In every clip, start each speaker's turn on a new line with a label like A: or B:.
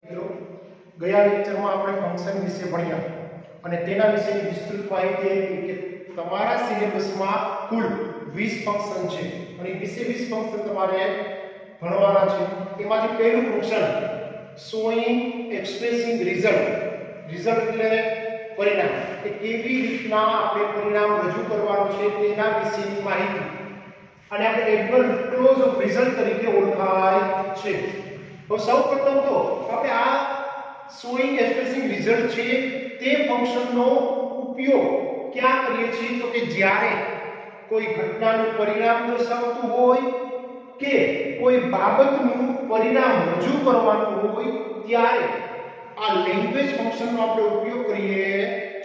A: મિત્રો ગયા લેક્ચરમાં આપણે ફંક્શન વિશે ભણ્યા અને તેના વિશેની વિસ્તૃત માહિતી આપી કે તમારા સિલેબસમાં કુલ 20 ફંક્શન છે અને 20 ફંક્શન તમારે ભણવાના છે। એમાંથી પહેલું ફંક્શન શોઈંગ એક્સપ્રેસિંગ રિઝલ્ટ એટલે પરિણામ કે કેવી રીતના આપણે પરિણામ રજૂ કરવાનું છે તેના વિશેની માહિતી અને આપણે એડવર્બ ક્લોઝ ઓફ રિઝલ્ટ તરીકે ઓળખાય છે। તો સૌપ્રથમ તો આપણે આ શોઈંગ એક્સપ્રેસિંગ રિઝલ્ટ છે તે ફંક્શનનો ઉપયોગ ક્યાં કરીએ છીએ તો કે જ્યારે કોઈ ઘટનાનું પરિણામ દર્શાવતું હોય કે કોઈ બાબતનું પરિણામ રજૂ કરવાનું હોય ત્યારે આ લેંગ્વેજ ફંક્શનનો આપણે ઉપયોગ કરીએ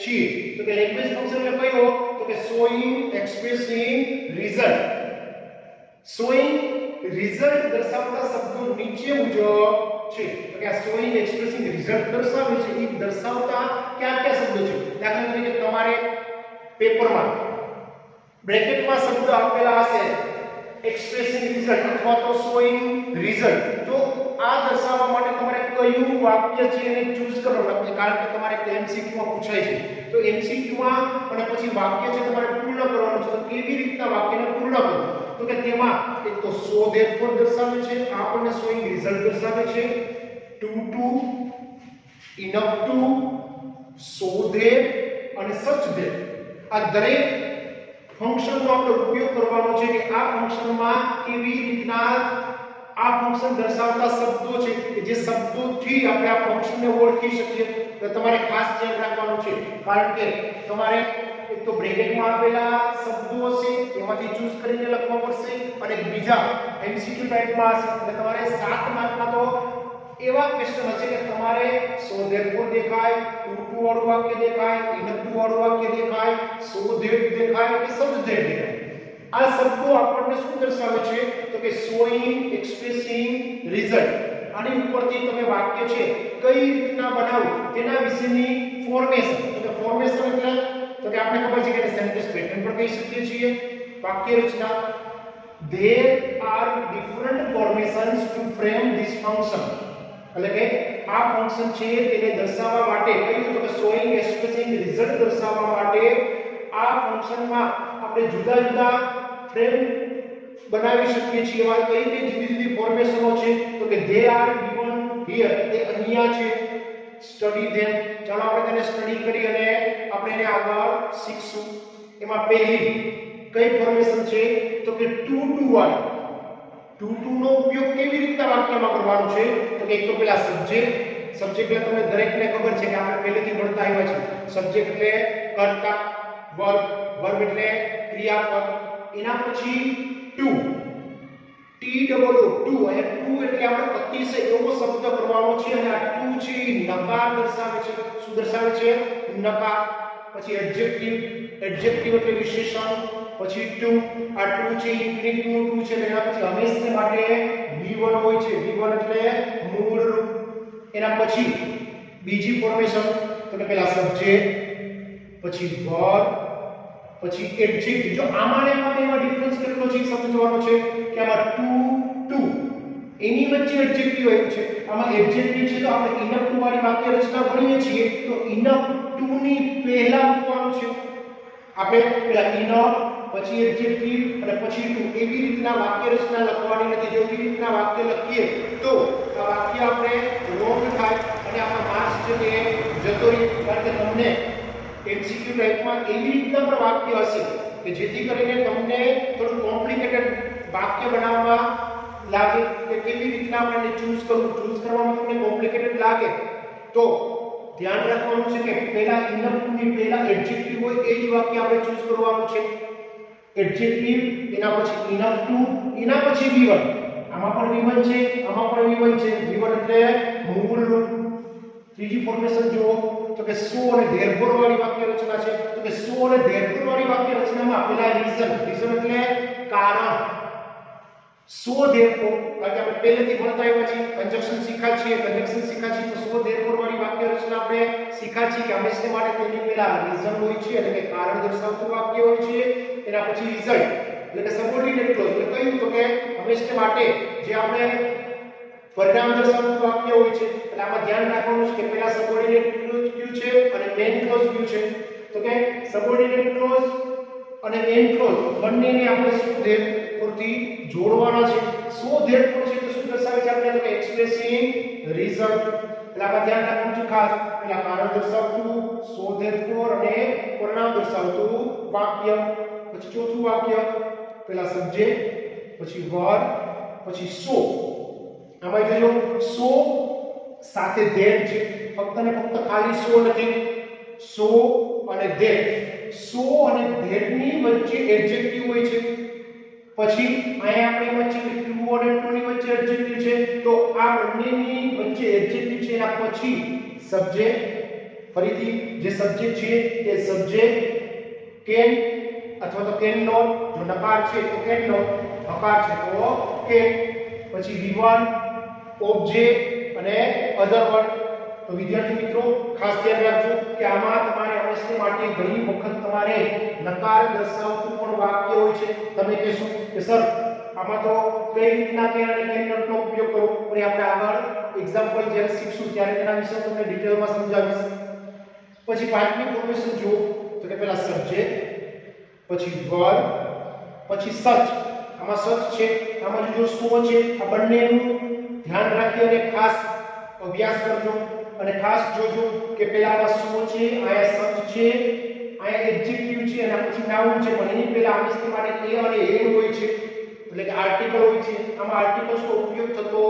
A: છીએ। તો કે લેંગ્વેજ ફંક્શન એટલે કયો તો કે showing expressing result. Showing result દર્શાવતા શબ્દો નીચે મુજબ છે। તો કે આ શોઈંગ એક્સપ્રેસિંગ રિઝલ્ટ દર્શાવે છે એ દર્શાવતા કયા શબ્દો છે। દાખલા તરીકે તમારે પેપરમાં બ્રેકેટમાં શબ્દ આપેલા હશે એક્સપ્રેસિંગ રિઝલ્ટ અથવા તો શોઈંગ રિઝલ્ટ। તો આ દર્શાવવા માટે તમારે કયું વાક્ય છે એને ચૂઝ કરવાનું છે કારણ કે તમારે એમસીક્યુ માં પૂછાય છે। તો એમસીક્યુ માં અને પછી વાક્ય છે તમારે પૂર્ણ કરવાનું છે। તો કેવી રીતના વાક્યને પૂર્ણ કરવું તો કે તેમાં એક તો સો ધેરફોર દર્શાવે છે આપણને શોઈંગ રિઝલ્ટ દર્શાવે છે to enough to so there અને સચ ધેર। આ દરેક ફંક્શનનો આપણે ઉપયોગ કરવાનો છે કે આ ફંક્શનમાં કેવી રીતના આ ફંક્શન દર્શાવતા શબ્દો છે કે જે શબ્દોથી આપણે આ ફંક્શનને ઓળખી શકીએ। તો તમારે ખાસ ધ્યાન રાખવાનું છે કારણ કે તમારે એક તો બ્રેકેટમાં આપેલા શબ્દો હશે એમાંથી ચૂઝ કરીને લખવા પડશે અને બીજા એમસીક્યુ ટાઈપમાં હશે એટલે તમારે 7 માર્કમાં તો એવા ક્વેશ્ચન હશે કે તમારે સો ધેરફોર દેખાય ટુ વાળું વાક્ય દેખાય ઇનફ ટુ વાળું વાક્ય દેખાય સો ધેર દેખાય કે સચ ધેર દેખાય। આ શબ્દો આપણને શું દર્શાવે છે તો કે શોઈંગ એક્સપ્રેસિંગ રિઝલ્ટ। આની ઉપરથી તમે વાક્ય છે કઈ રીતના બનાવવું તેના વિશેની ફોર્મેશન તો કે ફોર્મેશન એટલે તો કે આપણે ખબર છે કે સેન્ટેન્સ પેટર્ન પણ કહી શકીએ છીએ। વાક્ય રચના there are different formations to frame this function એટલે કે આ ફંક્શન છે તેને દર્શાવવા માટે કયું તો કે શોઈંગ એક્સપ્રેસિંગ રિઝલ્ટ દર્શાવવા માટે આ ફંક્શનમાં આપણે જુદા જુદા ફ્રેમ બનાવી શકીએ છીએ। એવા કઈ કઈ જુદી જુદી ફોર્મેશનો છે તો કે they are given here તે અહીંયા છે સ્ટડી ધેમ। ચાલો આપણે તેને સ્ટડી કરી અને આપણે એને આગળ શીખશું। એમાં પહેલી કઈ ફોર્મેશન છે તો કે ટુ વાળી ટુ નો ઉપયોગ કેવી રીતના વાક્યમાં કરવાનો છે તો કે એક તો પેલા સબ્જેક્ટ એટલે તમને દરેકને ખબર છે કે આપણે પહેલેથી ભણતા આવ્યા છે। સબ્જેક્ટ એટલે કર્તા વર્બ એટલે ક્રિયાપદ એના પછી ટુ ટુ અને ટુ એટલે આપણે અતિશય એવો શબ્દ કરવાનો છે અને આ ટુ છે નકાર દર્શાવે છે। શું દર્શાવે છે નકાર। પછી એડજેક્ટિવ એટલે વિશેષણ પછી ટુ આ ટુ છે ઇન્ફિનિટિવનું ટુ છે એના પછી હંમેશા માટે V1 હોય છે V1 એટલે મૂળ રૂપ। એના પછી બીજી ફોર્મેશન તો કે પહેલા સબ્જેક્ટ પછી વર્બ પછી એડજેક્ટિવ। જો આમાં એમાં ડિફરન્સ કેટલો છે સમજવાનો છે કે આમાં ટુ એની વચ્ચે એડજેક્ટિવ આવ્યું છે આમાં એડજેક્ટિવ છે તો આપણે ઇનફ ટુ વાળી વાક્ય રચના ભણીએ છીએ તો ઇનફ ટુ ની પહેલા મૂકવાનું છે આપણે પહેલા ઇનફ પછી એડજેક્ટિવ અને પછી ટુ એવી રીતના વાક્ય રચના લખવાની નથી। જો એવી રીતના વાક્ય લખીએ તો આ વાક્ય આપણે રોંગ થાય અને આપણા માર્ક્સ છે તે જતો રહે કારણ કે તમને એમસીક્યુ ટાઈપમાં એવી રીતના પણ વાક્ય હશે કે જેથી કરીને તમને થોડું કોમ્પ્લિકેટેડ વાક્ય બનાવવા લાગે કે કેવી રીતના આપણે ચૂઝ કરવામાં તમને કોમ્પ્લિકેટેડ લાગે તો ધ્યાન રાખવાનું છે કે પહેલા ઇનફ ટુ ની પહેલા એડજેક્ટિવ હોય એ જ વાક્ય આપણે ચૂઝ કરવાનું છે। એડજેક્ટિવ એના પછી ઇનફ ટુ એના પછી V1 આમાં પણ V1 છે આમાં પણ V1 છે V1 એટલે મૂળ રૂપ। ત્રીજી ફોર્મેશન જો તો કે સો અને ધેરફોર વાળી વાક્ય રચના છે તો કે સો અને ધેરફોર વાળી વાક્ય રચનામાં પેલા રીઝન એટલે કારણ સો ધેરફોર કારણ કે આપણે પહેલેથી ભણતા આવ્યા છીએ કંજક્શન શીખ્યા છીએ તો સો ધેરફોર વાળી વાક્ય રચના આપણે શીખ્યા છીએ કે હંમેશા માટે તેની પહેલા રીઝન હોય છે એટલે કે કારણ દર્શાવતું વાક્ય હોય છે એના પછી રિઝલ્ટ એટલે કે સબઓર્ડિનેટ ક્લોઝ એટલે કયું તો કે હંમેશા માટે જે આપણે પરિણામ દર્શાવતું વાક્ય હોય છે એટલે આમાં ધ્યાન રાખવાનું છે કે પહેલા સબઓર્ડિનેટ ક્લોઝ ક્યુ છે અને મેઇન ક્લોઝ ક્યુ છે તો કે સબઓર્ડિનેટ ક્લોઝ અને મેઇન ક્લોઝ બંનેને આપણે શું ધેરથી જોડવાના છે સો ધેરફોર છે તો શું દર્શાવે છે આપણે તો કે એક્સપ્રેસિંગ રિઝલ્ટ એટલે આમાં ધ્યાન રાખવાનું છે ખાસ પહેલા કારણ દર્શાવતું સો ધેરફોર અને પરિણામ દર્શાવતું વાક્ય પછી ચોથું વાક્ય પહેલા સબ્જેક્ટ પછી વર્બ પછી સો આમાં જોજો સો સાથે ધેર છે ફક્ત ને ફક્ત ખાલી સો નથી સો અને ધેર સો અને ધેર ની વચ્ચે એડજેક્ટિવ હોય છે પછી અહીંયા આપણે વચ્ચે ટુ અને ટુ ની વચ્ચે એડજેક્ટિવ છે તો આ બંનેની વચ્ચે એડજેક્ટિવ છે એના પછી સબ્જેક્ટ ફરીથી જે સબ્જેક્ટ છે એ સબ્જેક્ટ કેન અથવા તો કેન નોટ જો નકાર છે તો કેન નોટ હકાર છે તો કેન પછી V1 ઓબ્જેક્ટ અને અધર વર્ડ તો વિદ્યાર્થી મિત્રો ખાસ ધ્યાન રાખજો કે આમાં તમારે અવશ્ય માટે ઘણી વખત તમારે નકાર દર્શાવતું પણ વાક્ય હોય છે તમે કહેશો કે સર આમાં તો કઈ રીતના કેન અને કેન નોટનો ઉપયોગ કરો અને આપણે આગળ એક્ઝામ્પલ જ્યારે શીખશું ત્યારે તેના વિશે તમને ડિટેલમાં સમજાવીશ પછી પાંચમી ફોર્મેશન જો તો કે પહેલા સબ્જેક્ટ પછી વર્બ પછી સચ આમાં સચ છે આમાં જો સો છે આ બંનેનું ધ્યાન રાખી અને ખાસ અભ્યાસ કરજો અને ખાસ જોજો કે પહેલામાં સો છે આયા સચ છે આયા એડજેક્ટિવ છે અને પછી નાઉન છે પણ એની પહેલા હંમેશા માટે એ અને એન હોય છે એટલે કે આર્ટિકલ હોય છે આમાં આર્ટિકલ્સનો ઉપયોગ થતો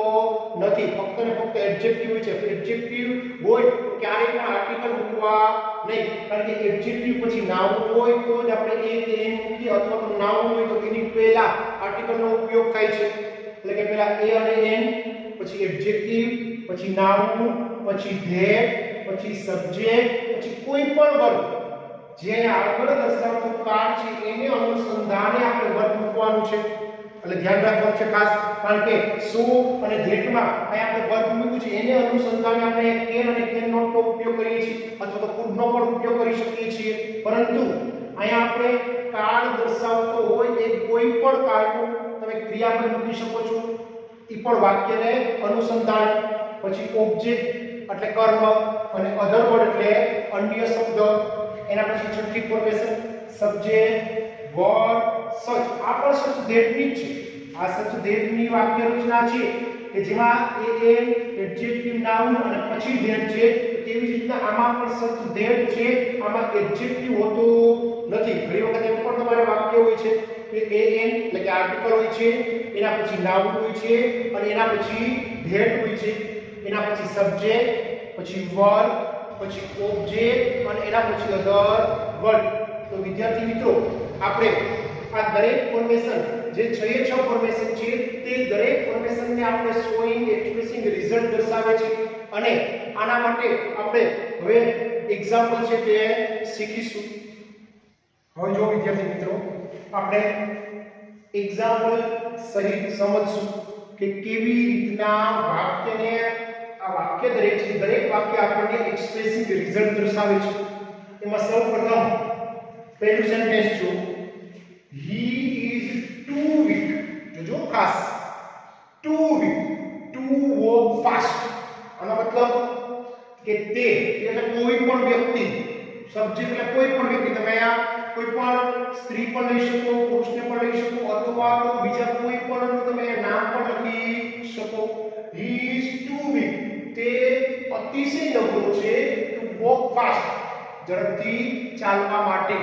A: નથી ફક્ત ને ફક્ત એડજેક્ટિવ હોય છે એડજેક્ટિવ હોય ક્યારે પણ આર્ટિકલ મૂકવા નહીં કારણ કે એડજેક્ટિવ પછી નાઉન હોય તો જ આપણે એ કે એન મૂકીએ અથવા તો નાઉન હોય તો તેની પહેલા આર્ટિકલનો ઉપયોગ થાય છે એટલે કે પહેલા એ અને એન પછી એડજેક્ટિવ પછી નાઉન પછી ધેર પછી સબ્જેક્ટ પછી કોઈ પણ વર્બ જે આગળ દર્શાવતું કાર્ડ છે એને અનુસંધાને આપણે વર્બ મૂકવાનું છે એટલે ધ્યાન રાખવાનું છે ખાસ કારણ કે સો અને ધેટમાં અહીંયા આપણે વર્બ મૂક્યું છે એને અનુસંધાને આપણે કેન અને કેન નોટનો ઉપયોગ કરીએ છીએ અથવા તો કુડનો પણ ઉપયોગ કરી શકીએ છીએ પરંતુ અહીંયા આપણે કાર્ડ દર્શાવતો હોય એ કોઈ પણ કાર્ડનું તમે ક્રિયાપદ મૂકી શકો છો એ પણ વાક્યને અનુસંધાન પછી ઓબ્જેક્ટ એટલે કર્મ અને અધર વર્ડ એટલે અન્ય શબ્દ એના પછી છઠ્ઠી ફોર્મેશન સબ્જેક્ટ વર્બ સચ આ પણ સચ ધેટની છે આ સચ ધેટની વાક્ય રચના છે કે જેમાં એ એડજેક્ટિવ નાઉન અને પછી ધેટ છે તેવી જ રીતના આમાં પણ સચ ધેટ છે આમાં એડજેક્ટિવ હોતો નથી ઘણી વખત એમ પણ તમારે વાક્ય હોય છે કે એન એટલે કે આર્ટિકલ હોય છે એના પછી નાઉન હોય છે અને એના પછી ધેટ હોય છે એના પછી સબ્જેક્ટ પછી વર્બ પછી ઓબ્જેક્ટ અને એના પછી અધર વર્ડ તો વિદ્યાર્થી મિત્રો આપણે આ દરેક ફોર્મેશન જે 6 ફોર્મેશન છે તે દરેક ફોર્મેશનને આપણે શોઈંગ એક્સપ્રેસિંગ રિઝલ્ટ દર્શાવે છે અને આના માટે આપણે હવે એક્ઝામ્પલ છે તે શીખીશું હવે જો વિદ્યાર્થી મિત્રો આપણે એક્ઝામ્પલ સહિત સમજશું કે કેવી રીતના વાક્યને આ વાક્ય દરેક વાક્ય આપણને એક્સપ્રેસિંગ રિઝલ્ટ દર્શાવે છે એમાં સૌપ્રથમ પહેલું સેન્ટેન્સ જો he is too weak જો ખાસ too weak to walk fast આનો મતલબ કે તે એટલે કોઈ પણ વ્યક્તિ સબ્જેક્ટ એટલે કોઈ પણ વ્યક્તિ તમે આ કોઈ પણ સ્ત્રી પણ લઈ શકો પુરુષને પણ લઈ શકો અથવા તો બીજા કોઈ પણ તમે નામ પણ લખી શકો he is too weak તે અતિશય નબળો છે to walk fast ઝડપથી ચાલવા માટે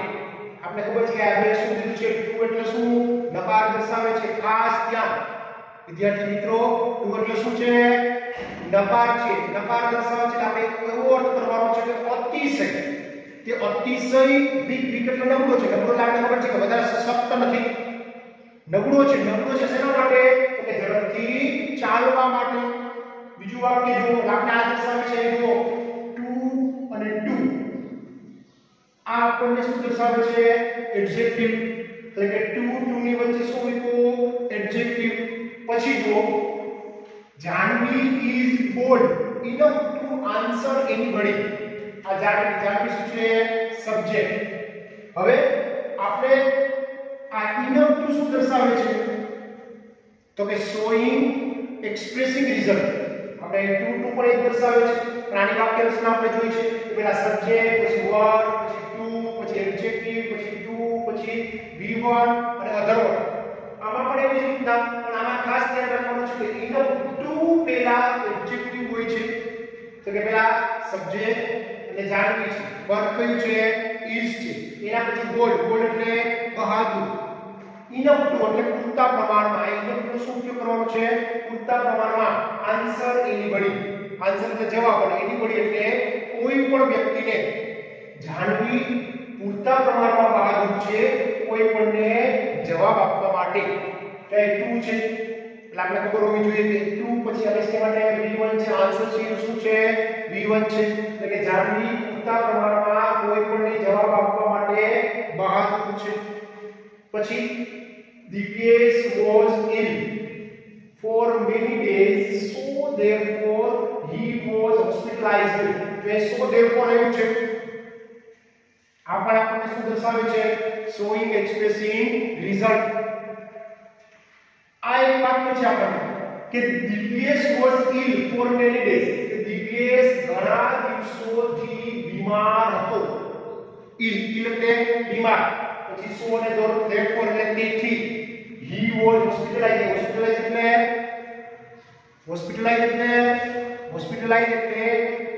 A: આપણે ખબર છે કે આ બે શું દીધું છે ટુ એટલે શું નકાર દર્શાવે છે ખાસ ધ્યાન વિદ્યાર્થી મિત્રો ટુ એટલે શું છે નકાર છે નકાર દર્શાવે છે આપણે એવો અર્થ કરવાનો છે કે અતિશય તે અતિશય વીક એટલે નબળો છે નબળો એટલે ખબર છે કે વધારે સશક્ત નથી નબળો છે શેના માટે તો કે ઝડપથી ચાલવા માટે બીજું વાક્ય જો આપણે આ દર્શાવે છે જો ટુ અને ટુ આ આપણને શું દર્શાવે છે એડજેક્ટિવ એટલે કે ટુ ની વચ્ચે શું મૂક્યું એડજેક્ટિવ પછી જો Janvi is bold enough to answer anybody આ જાનવી શું છે સબ્જેક્ટ હવે આપણે આ ઇનફ ટુ શું દર્શાવે છે તો કે શોઈંગ એક્સપ્રેસિંગ રિઝલ્ટ. આપણે ટુ પણ એક દર્શાવે છે, પણ આની વાક્ય રચના આપણે જોઈ છે કે પહેલા સબ્જેક્ટ, પછી વર્બ, પછી ટુ, પછી એડજેક્ટિવ, પછી ટુ, પછી V1 અને અધર વર્બ. આમાં પણ એવી જ રીતના, પણ આમાં ખાસ ધ્યાન રાખવાનું છે કે ઇન ટુ પહેલા એડજેક્ટિવ હોય છે, તો કે પહેલા સબ્જેક્ટ એટલે જાણવી છે, વર્બ કયું છે, ઇઝ છે, એના પછી બોલ્ડ, બોલ્ડ એટલે બહાદુર, ઇનફ ટુ એટલે પૂરતા પ્રમાણમાં, ઇનફ નો શું ઉપયોગ કરવાનો છે, પૂરતા પ્રમાણમાં, આન્સર એનીબડી, આન્સર એટલે જવાબ, અને એનીબડી એટલે કોઈ પણ વ્યક્તિને, જાણવી પૂરતા પ્રમાણમાં બહાદુર છે કોઈ પણને જવાબ આપવા માટે. કે ટુ છે એટલે આપણે ખબર હોવી જોઈએ કે ટુ પછી હવે શા માટે V1 છે, આન્સર છે શું છે, V1 છે, એટલે કે જાણવી પૂરતા પ્રમાણમાં કોઈ પણને જવાબ આપવા માટે બહાદુર છે. પછી Divyesh was ill for many days, so therefore he was hospitalized. તો so therefore એવું છે, આ પણ આપણને શું દર્શાવે છે, showing expressing result. આ એક વાક્ય છે આપણને કે Divyesh was ill for many days, કે દિવ્યેશ ઘણા દિવસોથી બીમાર હતો. ill એટલે બીમાર, પછી so અને therefore એટલે તેથી, he was hospitalized, hospitalized એટલે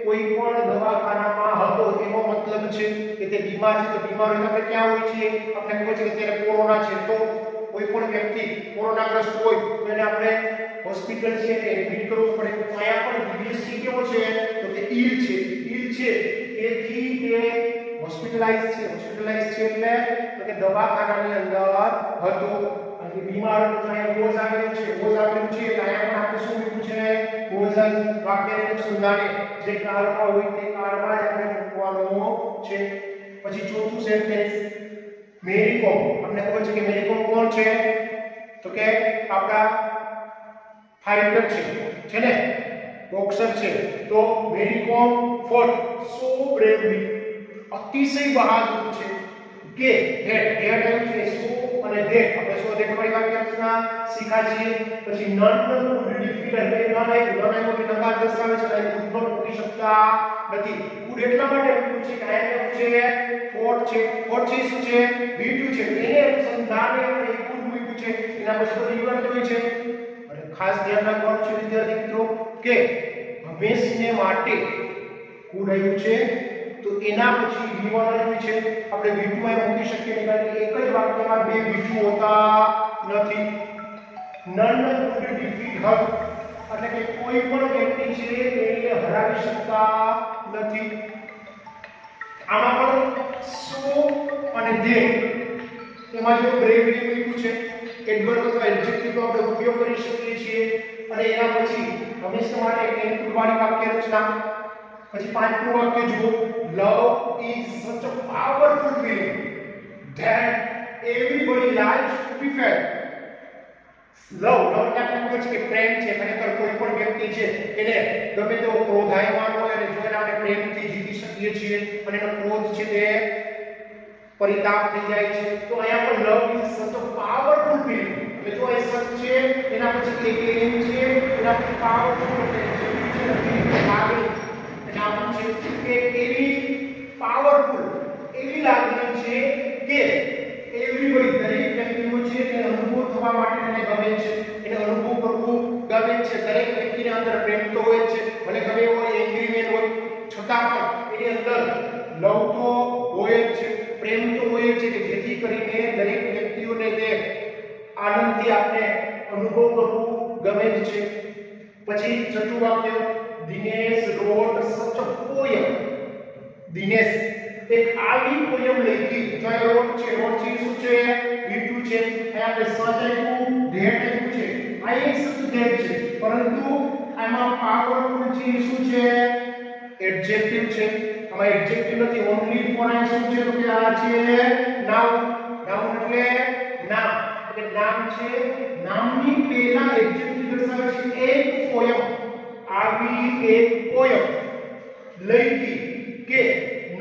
A: કોઈ પણ દવાખાનામાં હતો એનો મતલબ છે કે તે બીમાર છે. તો બીમાર હોય આપણે ક્યાં હોય છે, આપણે ખબર છે કે અત્યારે કોરોના છે, તો કોઈ પણ વ્યક્તિ કોરોનાગ્રસ્ત હોય તો એને આપણે હોસ્પિટલ છે એડમિટ કરવું પડે. તો અહીંયા પણ દિવ્યેશ કેવો છે, તો તે ill છે, તેથી તે હોસ્પિટલાઇઝ છે એટલે તો કે દવાખાનાની અંદર હતો, અને બીમાર હતો. અહીંયા વોઝ આવેલું છે એટલે અહીંયા પણ આપણે શું મૂક્યું છે, વોઝ. વાક્યને સુધારે જે કાળમાં હોય તે કાળમાં જ આપણે મૂકવાનો છે. પછી ચોથું સેન્ટેન્સ મેરી કોમ. આપણે ખબર છે કે મેરી કોમ કોણ છે, તો કે આપણા ફાઇટર છે ને, બોક્સર છે. તો મેરી કોમ ફોટ સો બ્રેવલી, અતિશય બહાદુર છે. કે ધેટ છે સો અને ધેટ, આપણે સો ધેટ વાળી વાક્ય રચના શીખા છીએ. પછી નન કુડ ડિફીટ એટલે નન આવ્યો કે નકાર દર્શાવે છે, એટલે કુડ નોટ મૂકી શકતા નથી. કુડ એટલા માટે મૂક્યું છે કે આયા છે ફોર્ટ છે શું છે, V2 છે, એને અનુસંધાને આપણે કુડ મૂક્યું છે. એના પછી તો રિવર્સ હોય છે. અને ખાસ ધ્યાન રાખવાનું છે વિદ્યાર્થી મિત્રો કે હંમેશને માટે કુડ આવ્યું છે તો એના પછી V1 આવ્યું છે, આપણે V2 માં મૂકી શકીએ નહીં, કારણ કે એક જ વાક્યમાં બે V2 હોતા નથી. નન કુડ ડિફીટ હર એટલે કે કોઈ પણ વ્યક્તિ છે તેને હરાવી શકતા નથી. આમાં પણ સો અને ધે એમાં જો બ્રેવલી મૂક્યું છે, એડવર્બ અથવા એડજેક્ટિવ નો આપણે ઉપયોગ કરી શકીએ છીએ. અને એના પછી હંમેશા માટે ઇનપુટ વાળી વાક્ય રચના. પછી પાંચમું વાક્ય જુઓ, love is such a powerful feeling that everybody likes to be felt. લવ એટલે આપણે ખબર છે કે પ્રેમ છે, ખરેખર કોઈ પણ વ્યક્તિ છે એને ગમે તેવો ક્રોધાયમાન હોય અને જો એને આપણે પ્રેમથી જીતી શકીએ છીએ અને એનો ક્રોધ છે તે પરિતાપ થઈ જાય છે. તો અહીંયા પણ લવ ઇઝ સચ અ પાવરફુલ ફીલિંગ, એટલે જો એ સચ છે એના પછી એક એમ છે, એના પછી પાવરફુલ એટલે લાગણી, એટલે આમ છે કે એવી પાવરફુલ એવી લાગણી છે કે એવરીબડી દરેક વ્યક્તિઓ છે તે અનુભવ થવા માટે એને ગમે છે, એને અનુભવ કરવું ગમે છે. દરેક વ્યક્તિને અંદર પ્રેમ તો હોય છે, ભલે ગમે એવો એંગ્રી મેન હોય છતાં પણ એની અંદર લવ તો હોય જ છે, પ્રેમ તો હોય છે, કે જેથી કરીને દરેક વ્યક્તિઓને તે આનંદથી આપણે અનુભવ કરવું ગમે જ છે. પછી છઠ્ઠું વાક્ય, દિનેશ રોટ સચ અ પોયમ. દિનેશ એક આવી પોયમ લખી, જો રોટ છે શું છે, V2 છે, અહીંયા આપણે સચ આપ્યું, ધેટ આપ્યું છે, આ એક સબ્જેક્ટ છે, પરંતુ આમાં પાવરફુલ છે શું છે, એડજેક્ટિવ છે. આમાં એડજેક્ટિવ નથી, ઓન્લી ફોર આ શું છે, તો કે આ છે નાઉન. નાઉન એટલે નામ, એટલે નામ છે, નામની પહેલા એડજેક્ટિવ દર્શાવે છે. એક પોયમ, આવી એક પોયમ લખી કે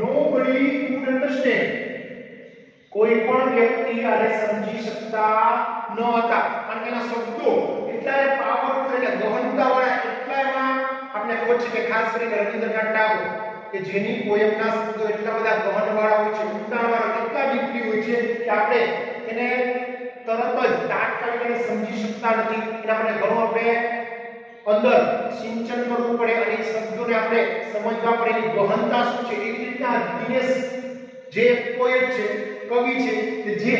A: nobody could understand, કોઈ પણ વ્યક્તિ આને સમજી શકતા ન હતા, કારણ કે એના શબ્દો એટલા પાવરફુલ અને ગહનતાવાળા એટલામાં આપણે ખબર છે કે ખાસ કરીને રવિન્દ્રનાથ ટાગોર કે જેની પોયમના શબ્દો એટલા બધા ગહનવાળા હોય છે, ઊંડાણવાળા એટલા ડીપલી હોય છે કે આપણે એને તરત જ તાત્કાલિક એને સમજી શકતા નથી. એના માટે ઘણું આપણે અંદર સિંચન કરવું પડે અને એ શબ્દોને આપણે સમજવા પડે એની ગહનતા શું છે. એવી રીતના દિનેશ જે પોએટ છે, કવિ છે કે જે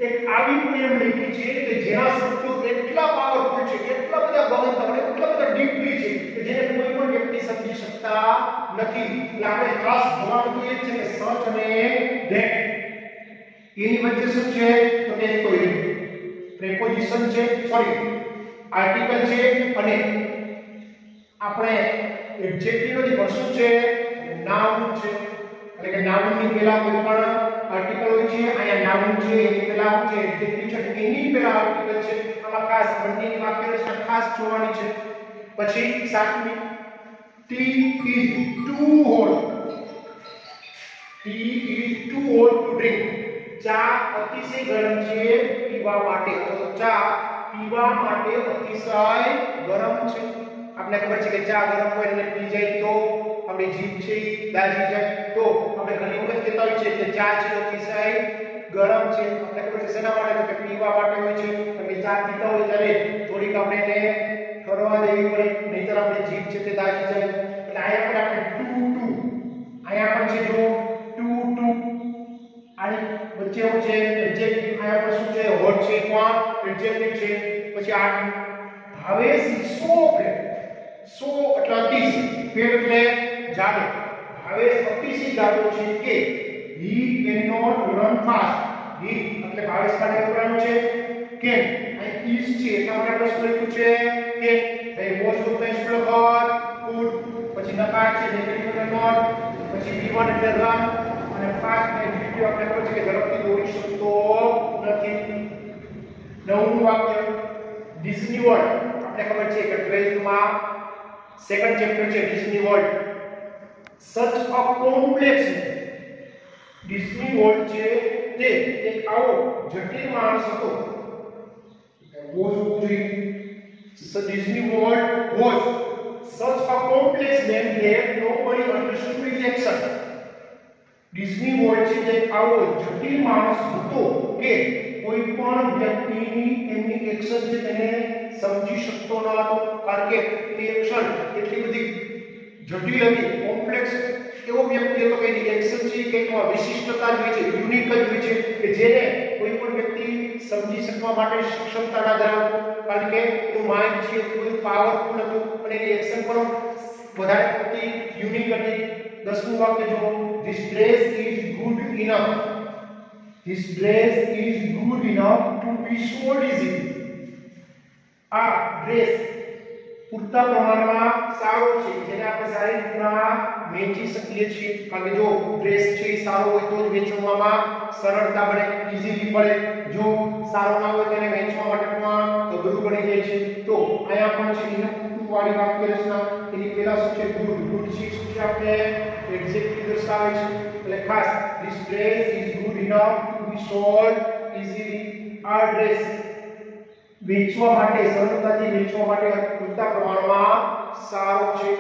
A: એક આવી પોએમ લખી છે કે જેના શબ્દો એટલા પાવરફુલ છે, એટલા બધા ગહનતા અને એટલા બધા ડીપલી છે કે જેને કોઈ પણ વ્યક્તિ સમજી શકતા નથી. એટલે આપણે ખાસ જોવાનું તો એ છે કે સચ અને ધેટ એની વચ્ચે શું છે તો કે કોઈ પ્રેપોઝિશન છે, સોરી આર્ટિકલ છે અને આપણે એડજેક્ટિવ નથી પણ શું છે નાઉન છે. એટલે કે નાઉન ની પહેલા કોઈ પણ આર્ટિકલ હોય છે, અહીંયા નાઉન છે, એની પહેલા શું છે એડજેક્ટિવ છે, એની પહેલા આર્ટિકલ છે. આમાં ખાસ બંનેની વાક્ય રચના ખાસ જોવાની છે. પછી સાતમી tea is too hot, tea is too hot to drink. ચા અતિશય ગરમ છે પીવા માટે. તો ચા પીવા માટે અતિશય ગરમ છે. આપણે ખબર છે કે ચા ગરમ હોય અને પી જાય તો આપણી જીભ છે દાજી જાય. તો આપણે ઘણી વખત કહેતા હોય છે કે ચા છે અતિશય ગરમ છે. આપણે ખબર છે શેના માટે તો કે પીવા માટે હોય છે. તમે ચા પીતા હોય ત્યારે થોડીક આપણે એને ઠરવા દેવી પડે, નહીંતર આપણી જીભ છે તે દાજી જાય. એટલે અહીંયા પણ આપણે ટુ ટુ, અહીંયા પણ છે જો ટુ ટુ, આની વચ્ચે શું છે એડજેક્ટિવ. અહીંયા પણ શું છે હોટ છે, કોણ એડજેક્ટિવ છે. પછી આ ભાવેશ સો પ્રેમ, સો એટલે અતિશય, પ્રેમ એટલે જાડો. ભાવેશ અતિશય જાડો છે કે he cannot run fast. he એટલે ભાવેશ માટે ઉદાહરણ છે કે અહીં is છે એટલા માટે પ્રશ્ન લખ્યું છે કે they was to the slower food. પછી નકાર છે નેગેટિવ અને નોટ. પછી v1 એટલે run અને fast નેગેટિવ આપણે ખબર છે કે ઝડપથી દોડી શકતો નથી. નવમું વાક્ય ડિઝની વર્લ્ડ. આપણે ખબર છે કે 12th માં સેકન્ડ ચેપ્ટર છે ડિઝની વર્લ્ડ. સચ અ કોમ્પ્લેક્સ, ડિઝની વર્લ્ડ છે તે એક આવો જટિલ માણસ હતો. Disney World was such a complex man that nobody understood his action. Disney World છે તે આવો જટિલ માણસ હતો કે કોઈ પણ વ્યક્તિની એમની એક્શન છે તેને સમજી શકતો ન હતો. કારણ કે એની એક્શન એટલી બધી જટિલ હતી, કોમ્પ્લેક્સ. એવો વ્યક્તિ હતો કે એની એક્શન છે કે વિશિષ્ટતા હોય છે, યુનિક જ હોય છે કે જેને કોઈ પણ વ્યક્તિ સમજી શકવા માટે સક્ષમતા ના ધરાવતો. કારણ કે એનું માઇન્ડ છે બધું પાવરફુલ હતું અને એની એક્શન પણ વધારે પડતી યુનિક હતી. 10મું વાક્ય જો this dress is good enough, this dress is good enough to be sold easily. આ ડ્રેસ પૂરતા પ્રમાણમાં સારો છે જેને આપણે સારી રીતના વેચી શકીએ છીએ. કારણ કે જો ડ્રેસ છે એ સારો હોય તો જ વેચવામાં સરળતા બને, ઈઝીલી પડે. જો સારો ના હોય તેને વેચવા માટે પણ અઘરું બની જાય છે. તો અહીંયા પણ છે ઇનફ ટુ વાળી વાક્ય રચના. એની પહેલા શું છે ગુડ. ગુડ છે શું છે આપણે એડજેક્ટિવ દર્શાવે છે. એટલે ખાસ this dress is good enough to be sold easily. આ ડ્રેસ વેચવા માટે સરળતાથી વેચવા માટે પૂરતા પ્રમાણમાં સારો છે.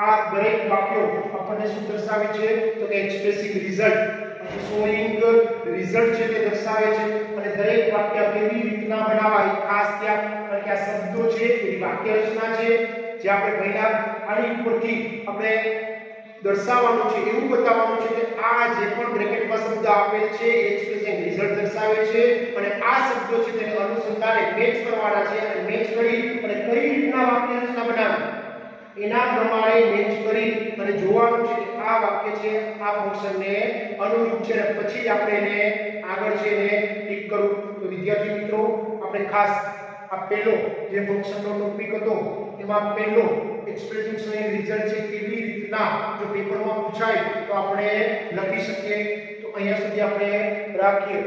A: આ દરેક વાક્યો આપણને શું દર્શાવે છે તો કે એક્સપ્રેસિંગ રિઝલ્ટ, શોઈંગ રિઝલ્ટ છે તે દર્શાવે છે. અને દરેક વાક્ય કેવી રીતના બનાવાય ખાસ ત્યાં, કારણ કે આ શબ્દો છે એ વાક્ય રચના છે જે આપણે પહેલા આની ઉપરથી આપણે દર્શાવવાનું છે, એવું બતાવવાનું છે કે આ જે પણ બ્રેકેટમાં શબ્દ આપેલ છે એ એક્સપ્રેસિંગ રિઝલ્ટ દર્શાવે છે. અને આ શબ્દો છે તેને અનુસંધાને મેચ કરવાના છે અને મેચ કરી અને કઈ રીતના વાક્ય રચના બનાવવી એના પ્રમાણે મેચ કરી અને જોવાનું છે કે આ વાક્ય છે આ ફંક્શનને અનુરૂપ છે અને પછી જ આપણે એને આગળ છે એને ટિક કરવું. તો વિદ્યાર્થી મિત્રો આપણે ખાસ આ પહેલો જે ફંક્શનનો ટોપિક હતો એમાં પહેલો એક્સપ્રેસિંગ શોઈંગ રિઝલ્ટ છે કેવી રીતના જો પેપરમાં પૂછાય તો આપણે લખી શકીએ. તો અહીંયા સુધી આપણે રાખીએ.